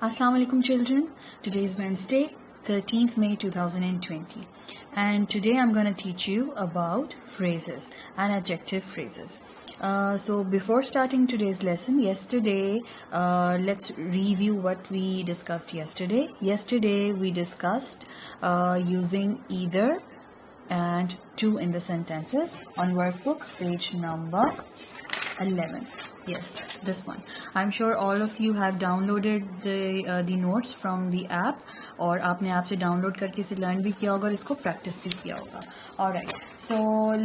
Assalamu alaikum children. Today is Wednesday, 13th May 2020. And today I'm going to teach you about phrases and adjective phrases. So before starting today's lesson, let's review what we discussed yesterday. Yesterday we discussed using either and to in the sentences on workbook page number 11. Yes, this one. I'm sure all of you have downloaded the notes from the app और आपने app से download करके इसे learn भी किया होगा और इसको प्रैक्टिस भी किया होगा. Alright, so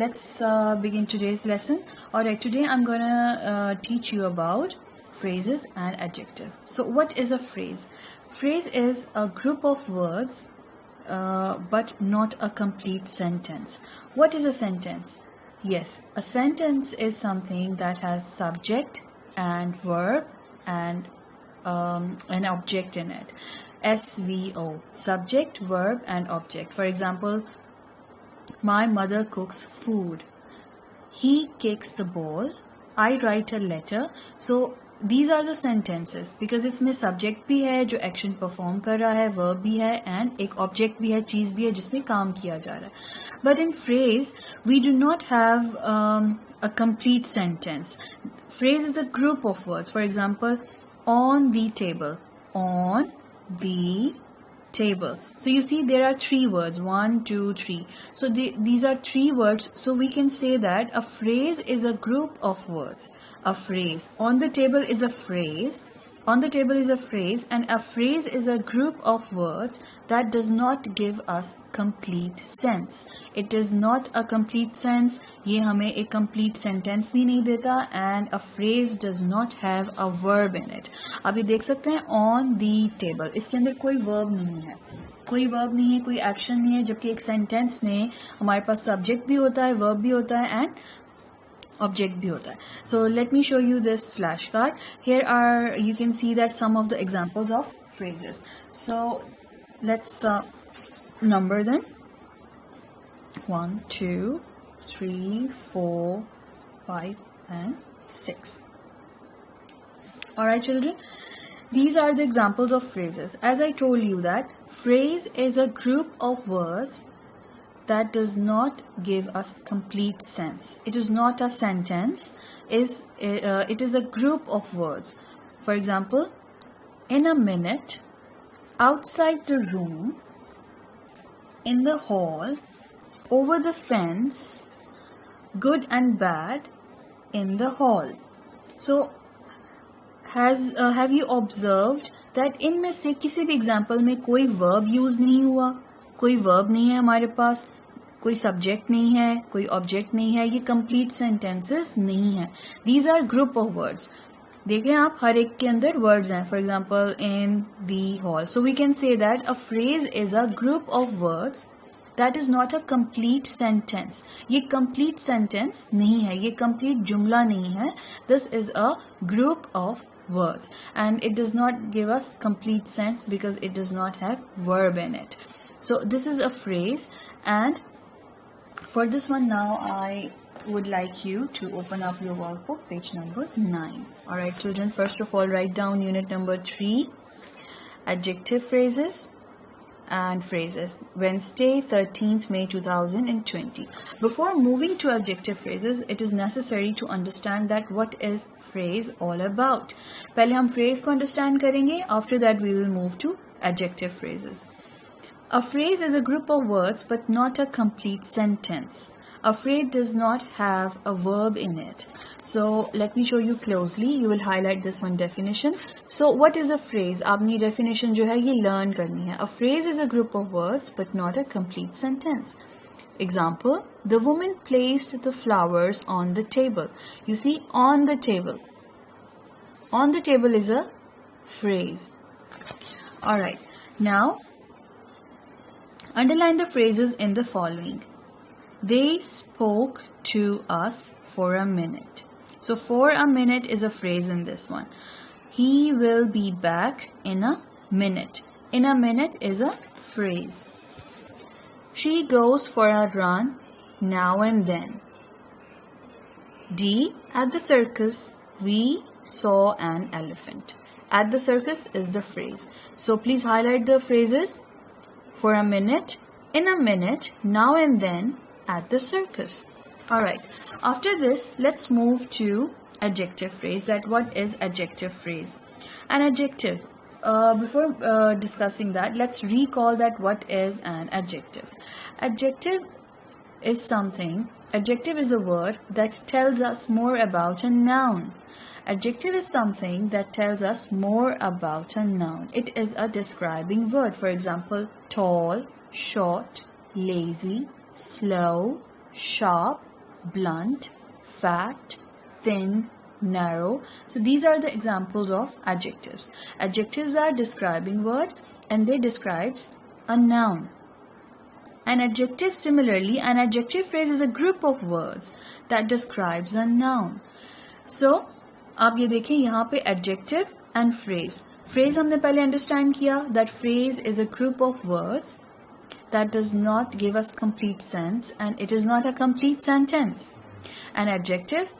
let's begin today's lesson. Alright, today I'm gonna teach you about phrases and adjective. So what is a phrase? Phrase is a group of words but not a complete sentence. What is a sentence? Yes, a sentence is something that has subject and verb and an object in it. SVO, subject, verb and object. For example, my mother cooks food. He kicks the ball. I write a letter. So these are the sentences because इसमें subject भी है जो action perform कर रहा है, verb भी है and एक object भी है, चीज़ भी है जिसमें काम किया जा रहा है. But in phrase, we do not have a complete sentence. Phrase is a group of words. For example, on the table. On the table. So you see there are three words, 1, 2, 3. So these are three words. So we can say that a phrase is a group of words. A phrase. On the table is a phrase. On the table is a phrase and a phrase is a group of words that does not give us complete sense. It is not a complete sense. ये हमें एक complete sentence भी नहीं देता and a phrase does not have a verb in it. अभी देख सकते हैं on the table. इसके अंदर कोई verb नहीं है. कोई वर्ब नहीं है, कोई एक्शन नहीं है, जबकि एक सेंटेंस में हमारे पास सब्जेक्ट भी होता है, वर्ब भी होता है एंड ऑब्जेक्ट भी होता है. So let me show you this flashcard. Here are, you can see that some of the examples of phrases. So let's number them. 1, 2, 3, 4, 5 and 6. Alright children. These are the examples of phrases. As I told you that phrase is a group of words that does not give us complete sense. It is not a sentence. It is a group of words. For example, in a minute, outside the room, in the hall, over the fence, good and bad, in the hall. So have you observed that इनमें से किसी भी example में कोई verb use नहीं हुआ, कोई verb नहीं है हमारे पास, कोई सब्जेक्ट नहीं है, कोई ऑब्जेक्ट नहीं है, ये कंप्लीट सेंटेंसेस नहीं है. These are group of words. देखें आप हर एक के अंदर वर्ड्स हैं. For example in the hall. So we can say that a phrase is a group of words that is not a complete sentence. ये complete sentence नहीं है, ये complete जुमला नहीं है. This is a group of words and it does not give us complete sense because it does not have verb in it. So this is a phrase and for this one now I would like you to open up your workbook page number 9. Alright children, first of all write down unit number 3, adjective phrases and phrases, Wednesday 13th May 2020. Before moving to adjective phrases, it is necessary to understand that what is phrase all about. पहले हम phrase को understand करेंगे, after that we will move to adjective phrases. A phrase is a group of words but not a complete sentence. A phrase does not have a verb in it. So let me show you closely. You will highlight this one definition. So what is a phrase? आपने definition जो है ये learn करनी है. A phrase is a group of words but not a complete sentence. Example, the woman placed the flowers on the table. You see, on the table. On the table is a phrase. Alright, now underline the phrases in the following. They spoke to us for a minute. So for a minute is a phrase in this one. He will be back in a minute. In a minute is a phrase. She goes for a run now and then. D. At the circus, we saw an elephant. at the circus is the phrase. So please highlight the phrases. For a minute, in a minute, now and then, at the circus. Alright, after this, let's move to adjective phrase. That what is adjective phrase? An adjective. Before discussing that, let's recall that what is an adjective. Adjective is a word that tells us more about a noun. Adjective is something that tells us more about a noun. It is a describing word. For example, tall, short, lazy, slow, sharp, blunt, fat, thin, narrow. So these are the examples of adjectives. Adjectives are describing word and they describes a noun. An adjective, similarly, an adjective phrase is a group of words that describes a noun. So आप ये देखें यहाँ पे adjective and phrase. Phrase हमने पहले understand किया that phrase is a group of words that does not give us complete sense and it is not a complete sentence. An adjective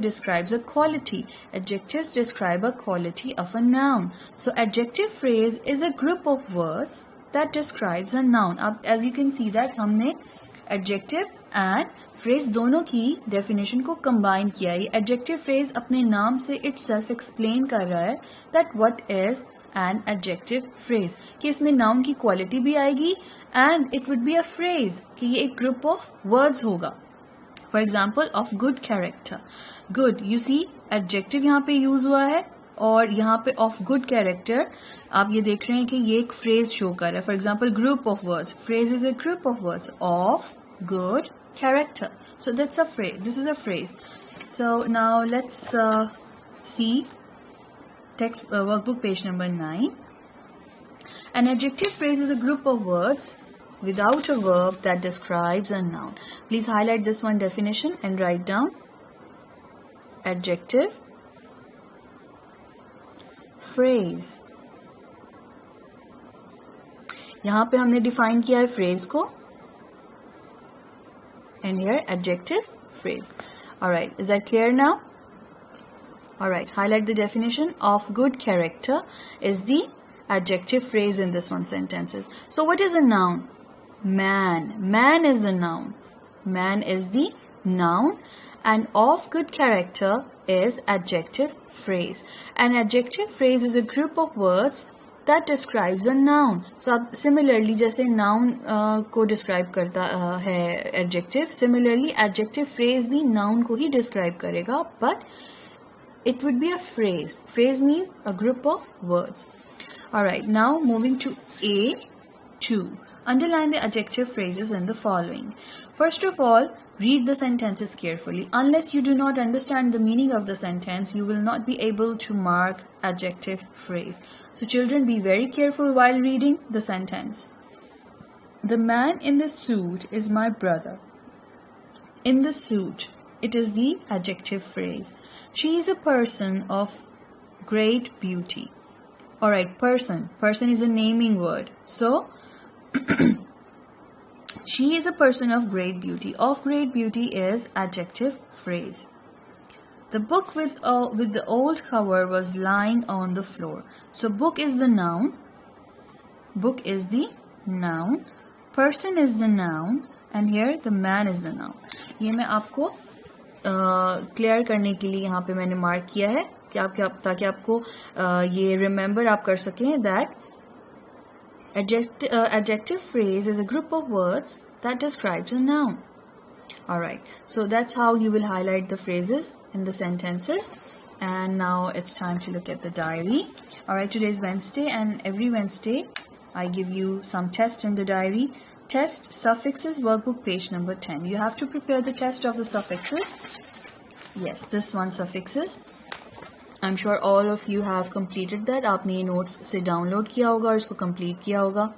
describes a quality. Adjectives describe a quality of a noun. So adjective phrase is a group of words that describes a noun. अब as you can see that हमने adjective and phrase दोनों की definition को combine किया है. Adjective phrase अपने नाम से itself explain कर रहा है that what is an adjective phrase. कि इसमें noun की quality भी आएगी and it would be a phrase कि ये एक group of words होगा. For example, of good character. Good, you see adjective यहाँ पे use हुआ है और यहाँ पे of good character आप ये देख रहे हैं कि ये एक phrase show कर रहा है. For example, group of words. Phrase is a group of words of good character. So that's a phrase. This is a phrase. So now let's see text workbook page number 9. An adjective phrase is a group of words without a verb that describes a noun. Please highlight this one definition and write down adjective phrase. यहाँ पे हमने define किया है phrase को and here adjective phrase. Alright, is that clear now? Alright, highlight the definition of good character is the adjective phrase in this one sentences. So what is a noun? Man. Man is the noun. Man is the noun and of good character is adjective phrase. An adjective phrase is a group of words that describes a noun. So अब similarly जैसे noun को describe करता है adjective, similarly adjective phrase भी noun को ही describe करेगा, but it would be a phrase. Phrase means a group of words. Alright, now moving to A2. Underline the adjective phrases in the following. First of all, read the sentences carefully. Unless you do not understand the meaning of the sentence, you will not be able to mark adjective phrase. So children, be very careful while reading the sentence. The man in the suit is my brother. In the suit, it is the adjective phrase. She is a person of great beauty. Alright, person. Person is a naming word. So, she is a person of great beauty. Of great beauty is adjective phrase. The book with the old cover was lying on the floor. So book is the noun. Book is the noun. Person is the noun. And here the man is the noun. ये मैं आपको clear करने के लिए यहाँ पे मैंने mark किया है कि ताकि आपको ये remember आप कर सकें that adjective phrase is a group of words that describes a noun. Alright, so that's how you will highlight the phrases in the sentences. And now it's time to look at the diary. Alright, today is Wednesday and every Wednesday I give you some tests in the diary. Test suffixes workbook page number 10. You have to prepare the test of the suffixes. Yes, this one suffixes. I'm sure all of you have completed that. आपने ये notes से download किया होगा और इसको complete किया होगा.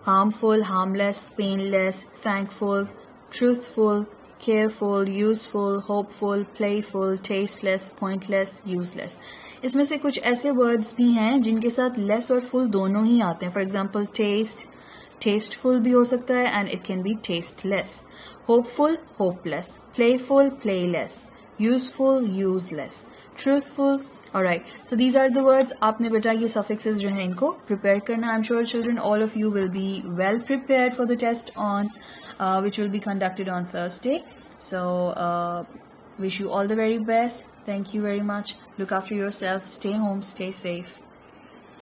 Harmful, harmless, painless, thankful, truthful, careful, useful, hopeful, playful, tasteless, pointless, useless. इसमें से कुछ ऐसे words भी हैं जिनके साथ less और full दोनों ही आते हैं. For example, taste, tasteful भी हो सकता है and it can be tasteless. Hopeful, hopeless. Playful, playless. Useful, useless. Truthful, Alright, so these are the words. आपने बेटा ये suffixes जो हैं इनको prepare करना. I'm sure children, all of you will be well prepared for the test on which will be conducted on Thursday. So wish you all the very best. Thank you very much. Look after yourself. Stay home. Stay safe.